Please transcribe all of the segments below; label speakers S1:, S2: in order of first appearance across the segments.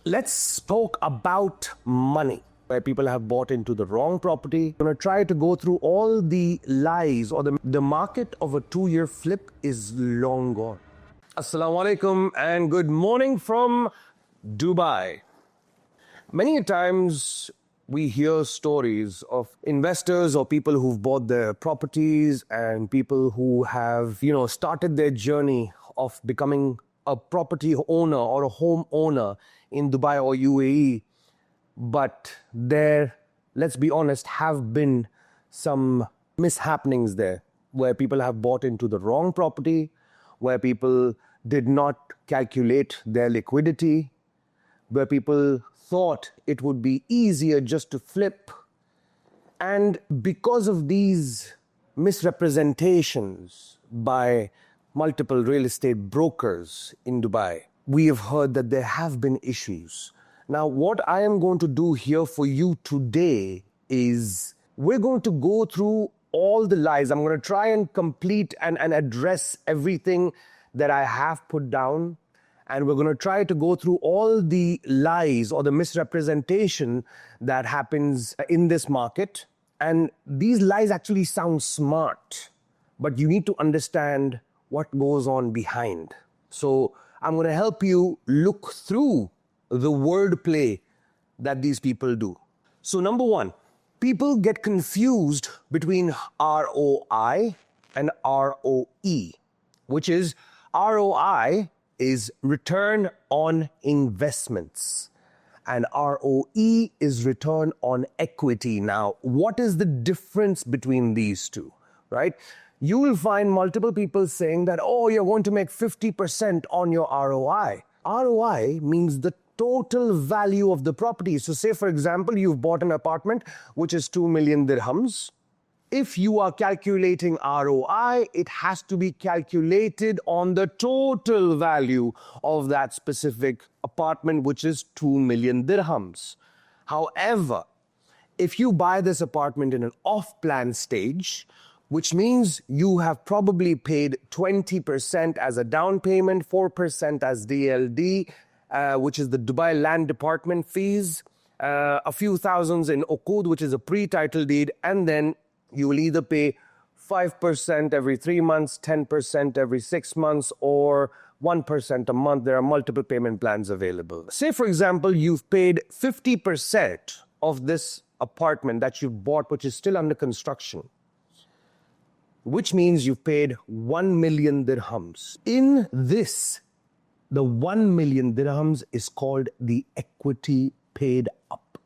S1: Let's talk about money, where people have bought into the wrong property. I'm going to try to go through all the lies, or the market of a 2-year flip is long gone. Assalamu alaikum and good morning from Dubai. Many times we hear stories of investors or people who've bought their properties and people who have, started their journey of becoming a property owner or a home owner in Dubai or UAE. But there, let's be honest, have been some mishappenings there where people have bought into the wrong property, where people did not calculate their liquidity, where people thought it would be easier just to flip. And because of these misrepresentations by multiple real estate brokers in Dubai, we have heard that there have been issues. Now, what I am going to do here for you today is we're going to go through all the lies. I'm going to try and complete and address everything that I have put down. And we're going to try to go through all the lies or the misrepresentation that happens in this market. And these lies actually sound smart, but you need to understand what goes on behind. So I'm going to help you look through the wordplay that these people do. So number one, people get confused between ROI and ROE, which is ROI is return on investments and ROE is return on equity. Now, what is the difference between these two, right? You will find multiple people saying that, oh, you're going to make 50% on your ROI. ROI means the total value of the property. So say, for example, you've bought an apartment, which is 2 million dirhams. If you are calculating ROI, it has to be calculated on the total value of that specific apartment, which is 2 million dirhams. However, if you buy this apartment in an off-plan stage, which means you have probably paid 20% as a down payment, 4% as DLD, which is the Dubai Land Department fees, a few thousands in Uqud, which is a pre-title deed, and then you will either pay 5% every 3 months, 10% every 6 months, or 1% a month. There are multiple payment plans available. Say, for example, you've paid 50% of this apartment that you bought, which is still under construction, which means you've paid 1 million dirhams. In this, the 1 million dirhams is called the equity paid up.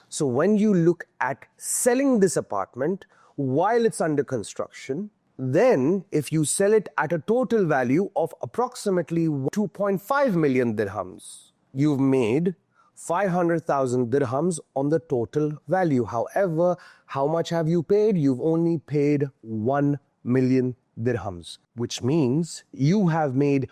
S1: So when you look at selling this apartment while it's under construction, then if you sell it at a total value of approximately 2.5 million dirhams, you've made 500,000 dirhams on the total value. However, how much have you paid? You've only paid 1 million dirhams, which means you have made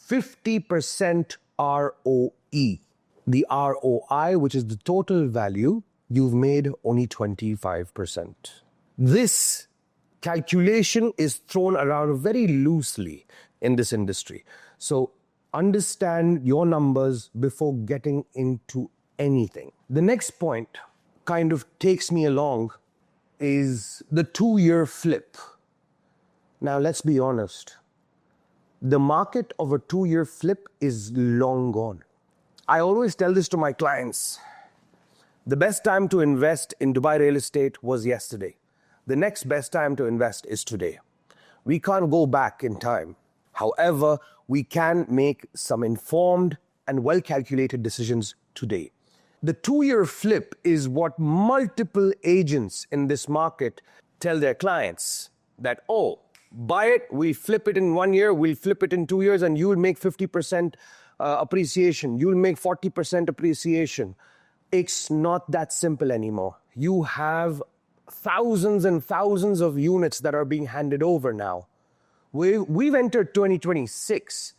S1: 50% ROE. The ROI, which is the total value, you've made only 25%. This calculation is thrown around very loosely in this industry. So understand your numbers before getting into anything. The next point kind of takes me along is the 2-year flip. Now, let's be honest. The market of a 2-year flip is long gone. I always tell this to my clients. The best time to invest in Dubai real estate was yesterday. The next best time to invest is today. We can't go back in time. However, we can make some informed and well-calculated decisions today. The 2-year flip is what multiple agents in this market tell their clients that, oh, buy it, we flip it in 1 year, we'll flip it in 2 years, and you'll make 50% appreciation. You'll make 40% appreciation. It's not that simple anymore. You have thousands and thousands of units that are being handed over now. We've entered 2026.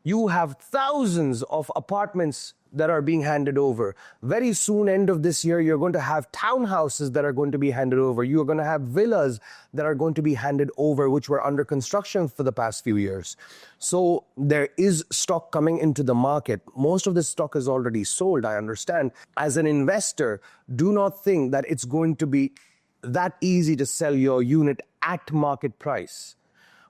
S1: You have thousands of apartments that are being handed over. Very soon, end of this year, you're going to have townhouses that are going to be handed over. You're going to have villas that are going to be handed over, which were under construction for the past few years. So there is stock coming into the market. Most of this stock is already sold, I understand. As an investor, do not think that it's going to be that easy to sell your unit at market price.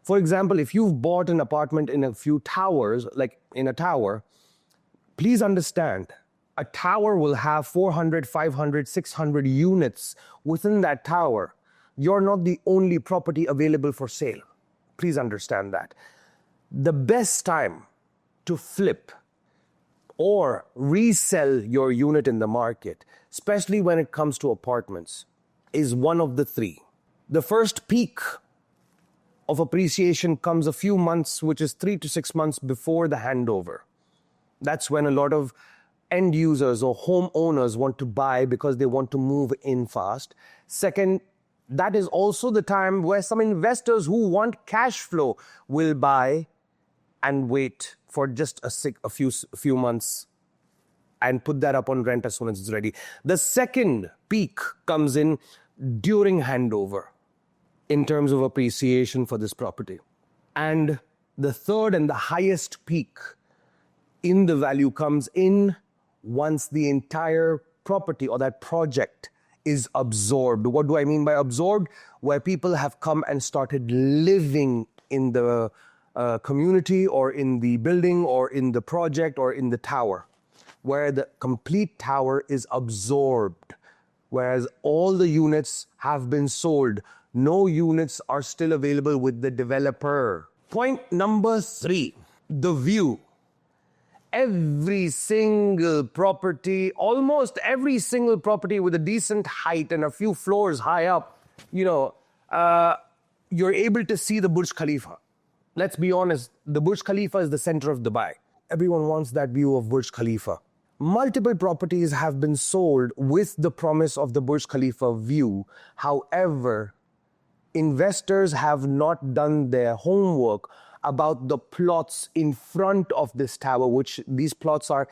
S1: For example, if you've bought an apartment in a few towers, like in a tower, please understand, a tower will have 400, 500, 600 units within that tower. You're not the only property available for sale. Please understand that. The best time to flip or resell your unit in the market, especially when it comes to apartments, is one of the three. The first peak of appreciation comes a few months, which is 3 to 6 months before the handover. That's when a lot of end users or homeowners want to buy because they want to move in fast. Second, that is also the time where some investors who want cash flow will buy and wait for just a few months and put that up on rent as soon as it's ready. The second peak comes in during handover in terms of appreciation for this property. And the third and the highest peak in the value comes in once the entire property or that project is absorbed. What do I mean by absorbed? Where people have come and started living in the community or in the building or in the project or in the tower, where the complete tower is absorbed, whereas all the units have been sold. No units are still available with the developer. Point number 3, the view. Every single property, almost every single property with a decent height and a few floors high up, you're able to see the Burj Khalifa. Let's be honest, the Burj Khalifa is the center of Dubai. Everyone wants that view of Burj Khalifa. Multiple properties have been sold with the promise of the Burj Khalifa view. However, investors have not done their homework about the plots in front of this tower, which these plots are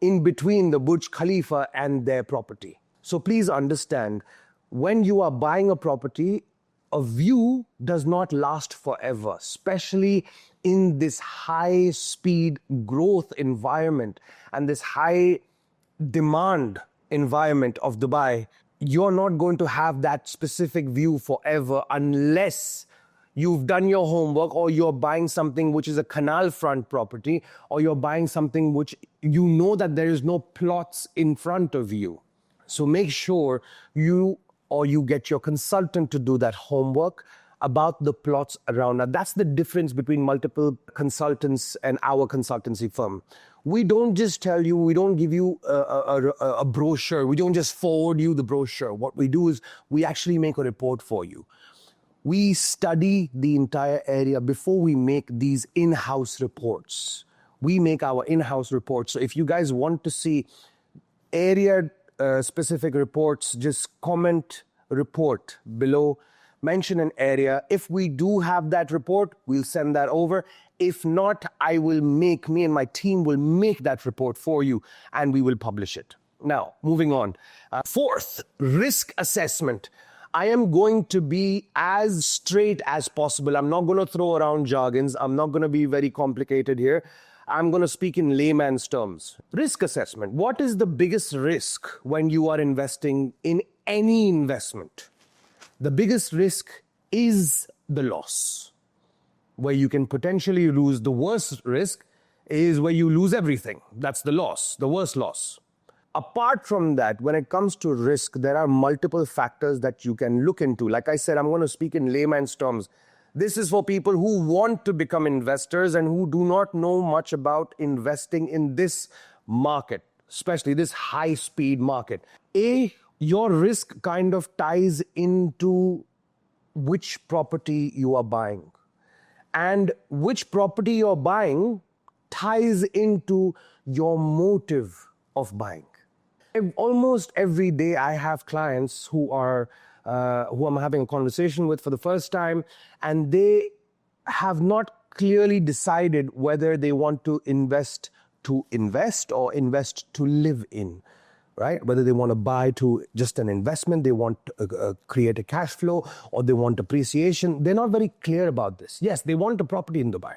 S1: in between the Burj Khalifa and their property. So please understand, when you are buying a property, a view does not last forever, especially in this high-speed growth environment and this high-demand environment of Dubai. You're not going to have that specific view forever unless you've done your homework, or you're buying something which is a canal front property, or you're buying something which you know that there is no plots in front of you. So make sure you get your consultant to do that homework about the plots around. Now, that's the difference between multiple consultants and our consultancy firm. We don't just tell you, we don't give you a brochure. We don't just forward you the brochure. What we do is we actually make a report for you. We study the entire area before we make these in-house reports. We make our in-house reports. So if you guys want to see area specific reports, just comment report below, mention an area. If we do have that report, we'll send that over. If not, me and my team will make that report for you and we will publish it. Now, moving on. Fourth, risk assessment. I am going to be as straight as possible. I'm not going to throw around jargons. I'm not going to be very complicated here. I'm going to speak in layman's terms. Risk assessment. What is the biggest risk when you are investing in any investment? The biggest risk is the loss, where you can potentially lose. The worst risk is where you lose everything. That's the loss, the worst loss. Apart from that, when it comes to risk, there are multiple factors that you can look into. Like I said, I'm going to speak in layman's terms. This is for people who want to become investors and who do not know much about investing in this market, especially this high-speed market. Your risk kind of ties into which property you are buying. And which property you're buying ties into your motive of buying. Almost every day I have clients who I'm having a conversation with for the first time, and they have not clearly decided whether they want to invest to invest or invest to live in, right? Whether they want to buy to just an investment, they want to create a cash flow, or they want appreciation. They're not very clear about this. Yes, they want a property in Dubai.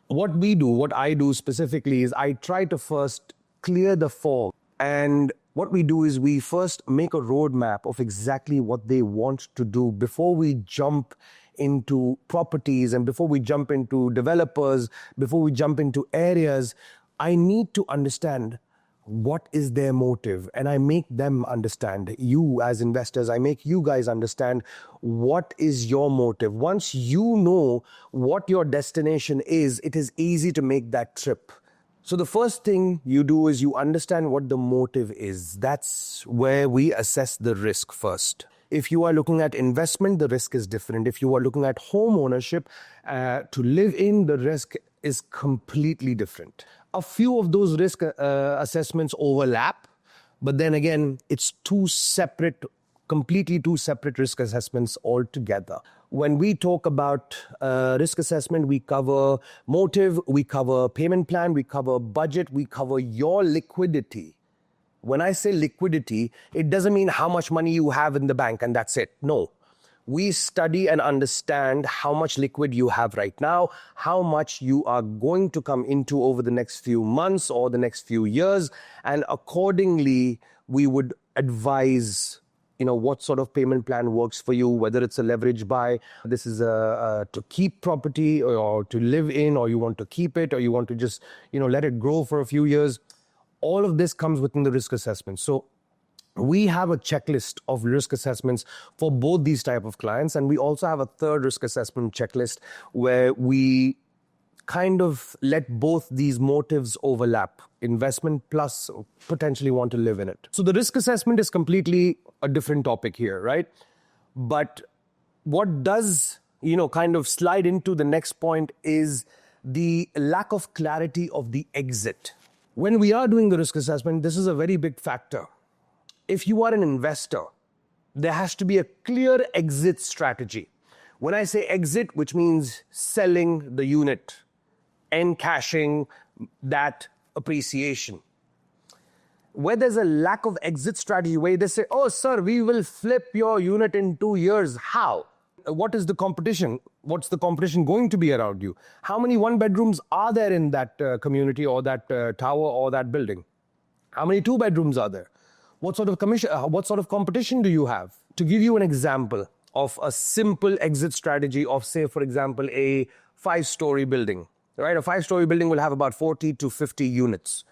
S1: What I do specifically is I try to first clear the fog. And what we do is we first make a roadmap of exactly what they want to do before we jump into properties and before we jump into developers, before we jump into areas. I need to understand what is their motive, and I make them understand. You as investors, I make you guys understand what is your motive. Once you know what your destination is, it is easy to make that trip. So the first thing you do is you understand what the motive is. That's where we assess the risk first. If you are looking at investment, the risk is different. If you are looking at home ownership to live in, the risk is completely different. A few of those risk assessments overlap, but then again, it's completely two separate risk assessments altogether. When we talk about risk assessment, we cover motive, we cover payment plan, we cover budget, we cover your liquidity. When I say liquidity, it doesn't mean how much money you have in the bank and that's it. No. We study and understand how much liquid you have right now, how much you are going to come into over the next few months or the next few years, and accordingly, we would advise what sort of payment plan works for you, whether it's a leverage buy, this is to keep property or to live in, or you want to keep it, or you want to just let it grow for a few years. All of this comes within the risk assessment. So we have a checklist of risk assessments for both these type of clients, and we also have a third risk assessment checklist where we kind of let both these motives overlap, investment plus potentially want to live in it. So the risk assessment is completely a different topic here, right? But what does, kind of slide into the next point is the lack of clarity of the exit. When we are doing the risk assessment, this is a very big factor. If you are an investor, there has to be a clear exit strategy. When I say exit, which means selling the unit, encashing that appreciation. Where there's a lack of exit strategy, where they say, oh, sir, we will flip your unit in 2 years. How? What is the competition? What's the competition going to be around you? How many one-bedrooms are there in that community or that tower or that building? How many two-bedrooms are there? What sort of competition do you have? To give you an example of a simple exit strategy of, say, for example, a 5-story building, right? A 5-story building will have about 40 to 50 units,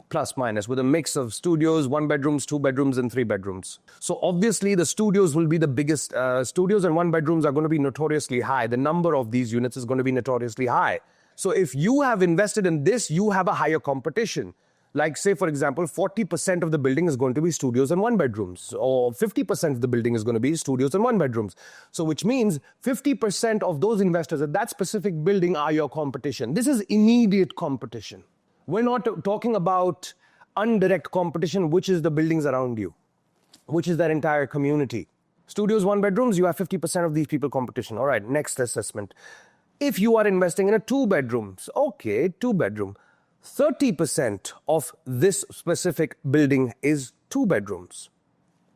S1: plus minus, with a mix of studios, 1-bedrooms, 2-bedrooms, and 3-bedrooms. So obviously the studios will be the biggest. Studios and 1-bedrooms are going to be notoriously high. The number of these units is going to be notoriously high. So if you have invested in this, you have a higher competition. Like, say, for example, 40% of the building is going to be studios and 1-bedrooms, or 50% of the building is going to be studios and 1-bedrooms. So which means 50% of those investors at that specific building are your competition. This is immediate competition. We're not talking about indirect competition, which is the buildings around you, which is that entire community. Studios, 1-bedrooms, you have 50% of these people competition. All right, next assessment. If you are investing in a 2-bedrooms, okay, 2-bedroom. 30% of this specific building is 2-bedrooms.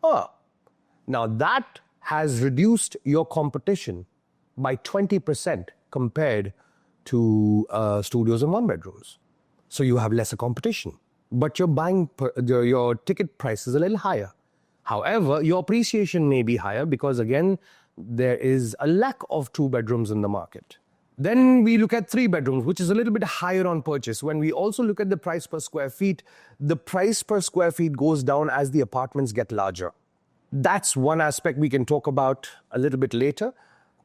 S1: Now that has reduced your competition by 20% compared to studios and 1-bedrooms. So you have lesser competition, but your ticket price is a little higher. However, your appreciation may be higher because, again, there is a lack of 2-bedrooms in the market. Then we look at 3-bedrooms, which is a little bit higher on purchase. When we also look at the price per square feet, the price per square feet goes down as the apartments get larger. That's one aspect we can talk about a little bit later,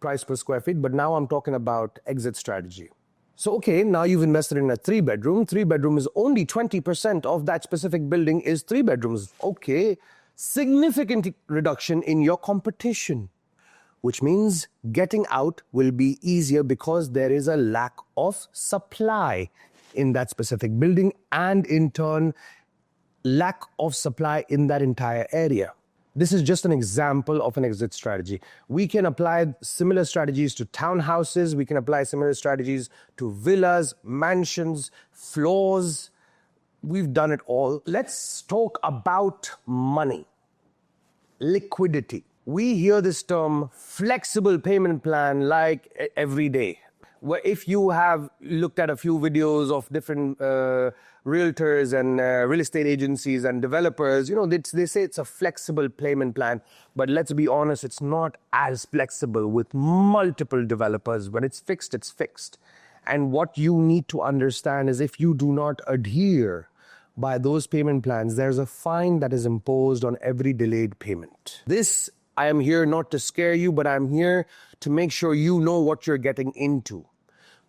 S1: price per square feet, but now I'm talking about exit strategy. So, okay, now you've invested in a 3-bedroom. 3-bedroom is only 20% of that specific building is 3-bedrooms. Okay, significant reduction in your competition, which means getting out will be easier because there is a lack of supply in that specific building, and in turn, lack of supply in that entire area. This is just an example of an exit strategy. We can apply similar strategies to townhouses. We can apply similar strategies to villas, mansions, floors, We've done it all. Let's talk about money. Liquidity. We hear this term flexible payment plan like every day. Where if you have looked at a few videos of different realtors and real estate agencies and developers, they say it's a flexible payment plan. But let's be honest, it's not as flexible with multiple developers. When it's fixed, it's fixed. And what you need to understand is if you do not adhere by those payment plans, there's a fine that is imposed on every delayed payment. This, I am here not to scare you, but I'm here to make sure you know what you're getting into.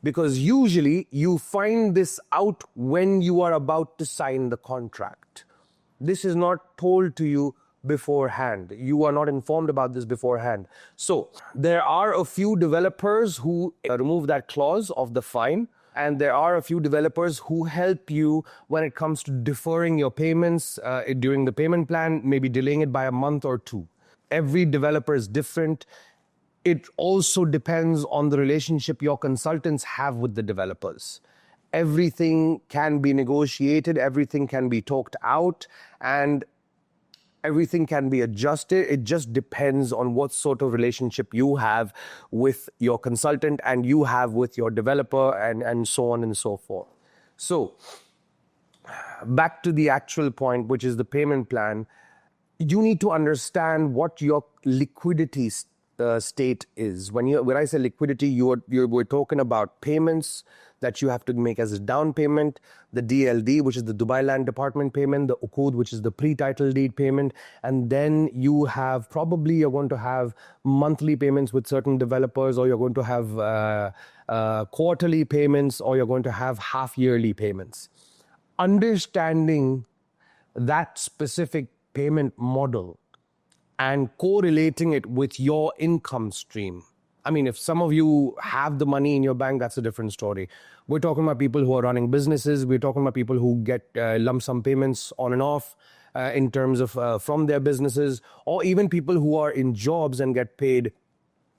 S1: Because usually you find this out when you are about to sign the contract. This is not told to you beforehand. You are not informed about this beforehand. So there are a few developers who remove that clause of the fine. And there are a few developers who help you when it comes to deferring your payments during the payment plan, maybe delaying it by a month or two. Every developer is different. It also depends on the relationship your consultants have with the developers. Everything can be negotiated, everything can be talked out, and everything can be adjusted. It just depends on what sort of relationship you have with your consultant and you have with your developer and so on and so forth. So, back to the actual point, which is the payment plan. You need to understand what your liquidity state is. When I say liquidity, we're talking about payments that you have to make as a down payment, the DLD, which is the Dubai Land Department payment, the Uqud, which is the pre-title deed payment, and then you're going to have monthly payments with certain developers, or you're going to have quarterly payments, or you're going to have half-yearly payments. Understanding that specific payment model and correlating it with your income stream. I mean, if some of you have the money in your bank, that's a different story. We're talking about people who are running businesses. We're talking about people who get lump sum payments on and off in terms of from their businesses, or even people who are in jobs and get paid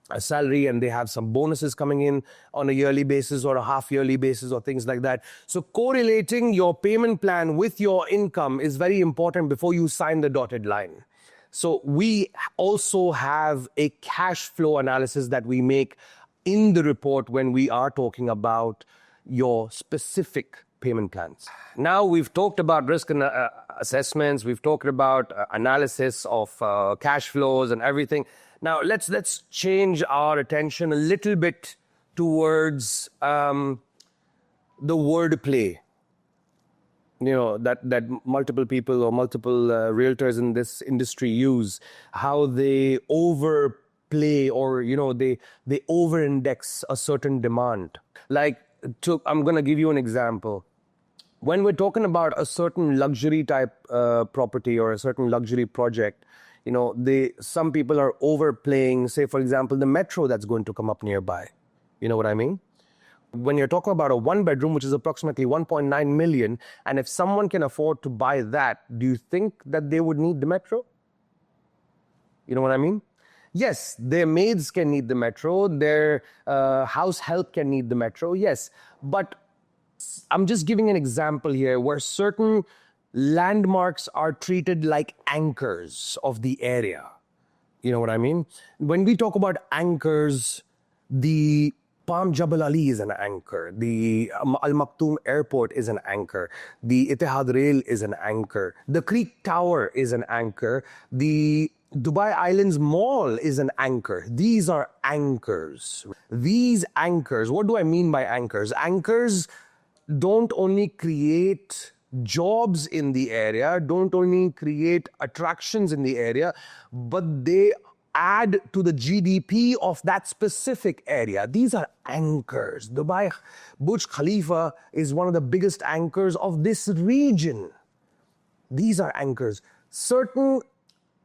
S1: a salary and they have some bonuses coming in on a yearly basis or a half-yearly basis or things like that. So correlating your payment plan with your income is very important before you sign the dotted line. So we also have a cash flow analysis that we make in the report when we are talking about your specific payment plans. Now we've talked about risk assessments, we've talked about analysis of cash flows and everything. Now let's change our attention a little bit towards the wordplay. That multiple people or multiple realtors in this industry use, how they overplay or they over-index a certain demand. I'm going to give you an example. When we're talking about a certain luxury type property or a certain luxury project, some people are overplaying, say for example, the metro that's going to come up nearby. You know what I mean? When you're talking about a one bedroom, which is approximately 1.9 million, and if someone can afford to buy that, do you think that they would need the metro? You know what I mean? Yes, their maids can need the metro, their house help can need the metro, yes. But I'm just giving an example here where certain landmarks are treated like anchors of the area. You know what I mean? When we talk about anchors, the Palm Jabal Ali is an anchor. The Al Maktoum Airport is an anchor. The Etihad Rail is an anchor. The Creek Tower is an anchor. The Dubai Islands Mall is an anchor. These are anchors. These anchors, what do I mean by anchors? Anchors don't only create jobs in the area, don't only create attractions in the area, but they add to the GDP of that specific area. These are anchors. Dubai Burj Khalifa is one of the biggest anchors of this region. These are anchors. Certain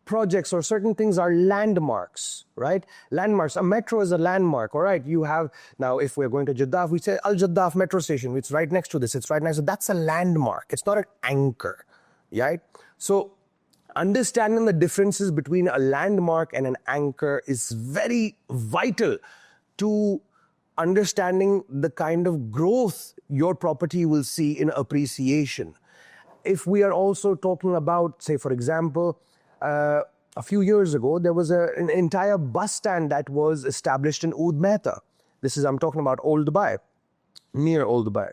S1: projects or certain things are landmarks, right? Landmarks. A metro is a landmark, all right? You have, now if we're going to Jeddah, we say Al Jeddah metro station. It's right next to this. It's right next to, that's a landmark. It's not an anchor, right? So understanding the differences between a landmark and an anchor is very vital to understanding the kind of growth your property will see in appreciation. if we are also talking about, say, for example, a few years ago, there was an entire bus stand that was established in Oud Mehta. I'm talking about Old Dubai, near Old Dubai.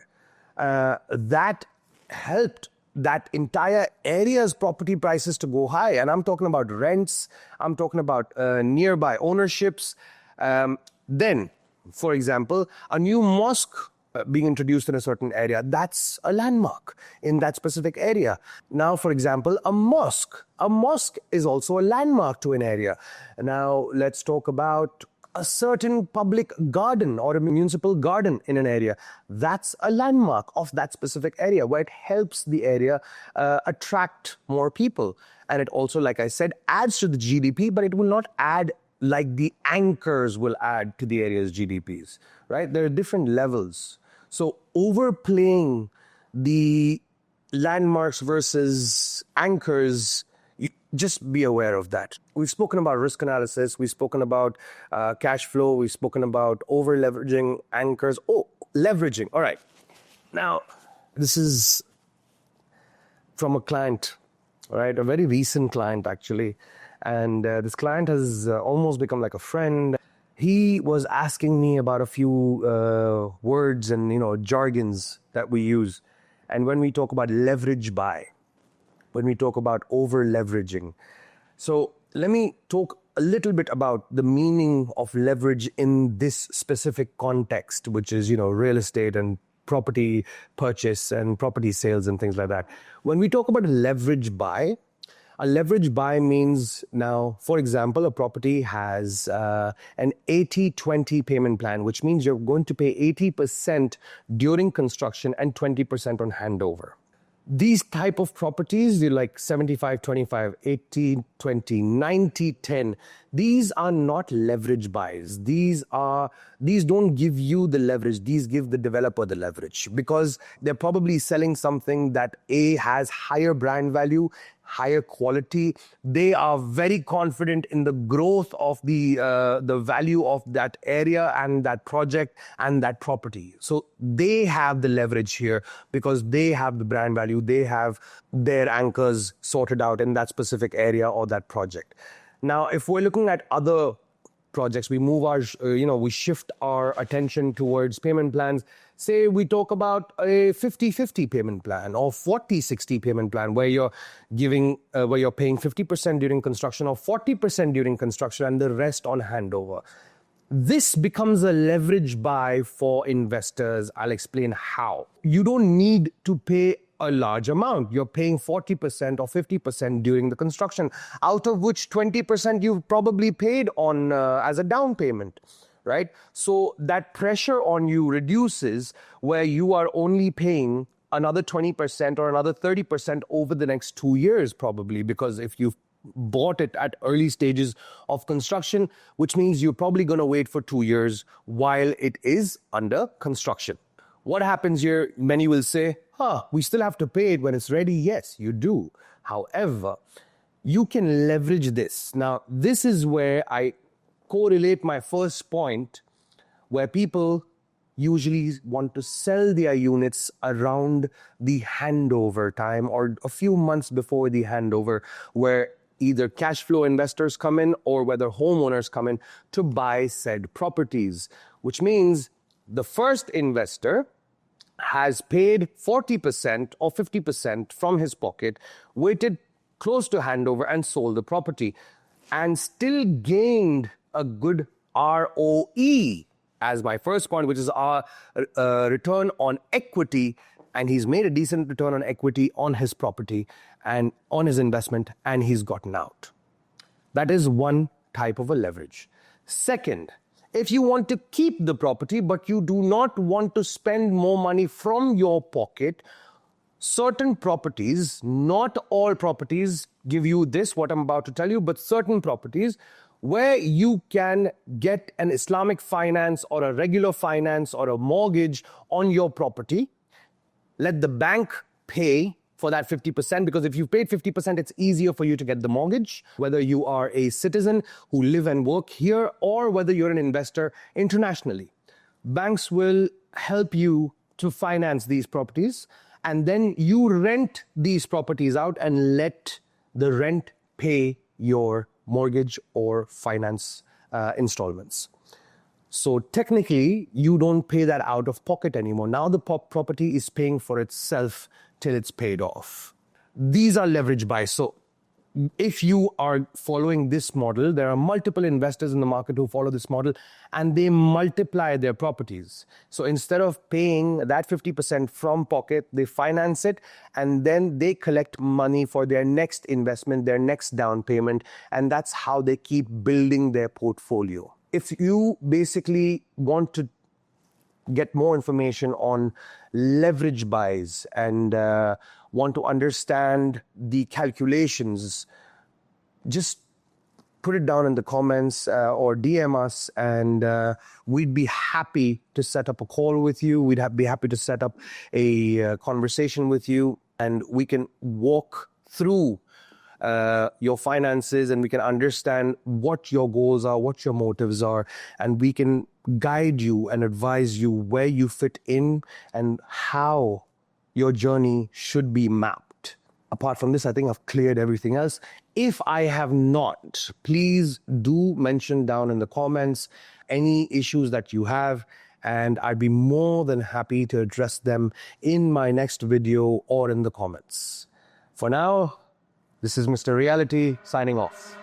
S1: That helped that entire area's property prices to go high. And I'm talking about rents, I'm talking about nearby ownerships. Then, for example, a new mosque being introduced in a certain area, that's a landmark in that specific area. Now, for example, a mosque is also a landmark to an area. Now, let's talk about a certain public garden or a municipal garden in an area. That's a landmark of that specific area where it helps the area attract more people. And it also, like I said, adds to the GDP, but it will not add like the anchors will add to the area's GDPs, right? There are different levels. So overplaying the landmarks versus anchors, just be aware of that. We've spoken about risk analysis, we've spoken about cash flow, we've spoken about over-leveraging anchors. Oh, leveraging, all right. Now, this is from a client, right? A very recent client, actually. And this client has almost become like a friend. He was asking me about a few words and jargons that we use. And when we talk about leverage buy, when we talk about over leveraging. So let me talk a little bit about the meaning of leverage in this specific context, which is real estate and property purchase and property sales and things like that. When we talk about a leverage buy means now, for example, a property has an 80-20 payment plan, which means you're going to pay 80% during construction and 20% on handover. These type of properties, they're like 75-25, 80-20, 90-10. These are not leverage buys. These don't give you the leverage. These give the developer the leverage because they're probably selling something that has higher brand value, higher quality. They are very confident in the growth of the value of that area and that project and that property. So they have the leverage here because they have the brand value. They have their anchors sorted out in that specific area or that project. Now, if we're looking at other projects, we shift our attention towards payment plans. Say we talk about a 50-50 payment plan or 40-60 payment plan where you're paying 50% during construction or 40% during construction and the rest on handover. This becomes a leverage buy for investors. I'll explain how. You don't need to pay a large amount. You're paying 40% or 50% during the construction, out of which 20% you've probably paid on as a down payment, right? So that pressure on you reduces where you are only paying another 20% or another 30% over the next 2 years probably, because if you've bought it at early stages of construction, which means you're probably going to wait for 2 years while it is under construction. What happens here? Many will say, we still have to pay it when it's ready. Yes, you do. However, you can leverage this. Now, this is where I correlate my first point, where people usually want to sell their units around the handover time or a few months before the handover, where either cash flow investors come in or whether homeowners come in to buy said properties, which means the first investor has paid 40% or 50% from his pocket, waited close to handover and sold the property and still gained a good ROE as my first point, which is our return on equity. And he's made a decent return on equity on his property and on his investment, and he's gotten out. That is one type of a leverage. Second, if you want to keep the property, but you do not want to spend more money from your pocket, certain properties, not all properties give you this, what I'm about to tell you, but certain properties where you can get an Islamic finance or a regular finance or a mortgage on your property. Let the bank pay for that 50%, because if you've paid 50%, it's easier for you to get the mortgage, whether you are a citizen who live and work here or whether you're an investor internationally. Banks will help you to finance these properties, And then you rent these properties out and let the rent pay your mortgage or finance installments. So technically, you don't pay that out of pocket anymore. Now the property is paying for itself till it's paid off. These are leverage buys. So if you are following this model, there are multiple investors in the market who follow this model and they multiply their properties. So instead of paying that 50% from pocket, they finance it and then they collect money for their next investment, their next down payment, and that's how they keep building their portfolio. If you basically want to get more information on leverage buys and want to understand the calculations, just put it down in the comments or DM us, and we'd be happy to set up a call with you. We'd be happy to set up a conversation with you, and we can walk through your finances, and we can understand what your goals are, what your motives are, and we can guide you and advise you where you fit in and how your journey should be mapped. Apart from this, I think I've cleared everything else. If I have not, please do mention down in the comments any issues that you have, and I'd be more than happy to address them in my next video or in the comments. For now, this is Mr. Reality signing off.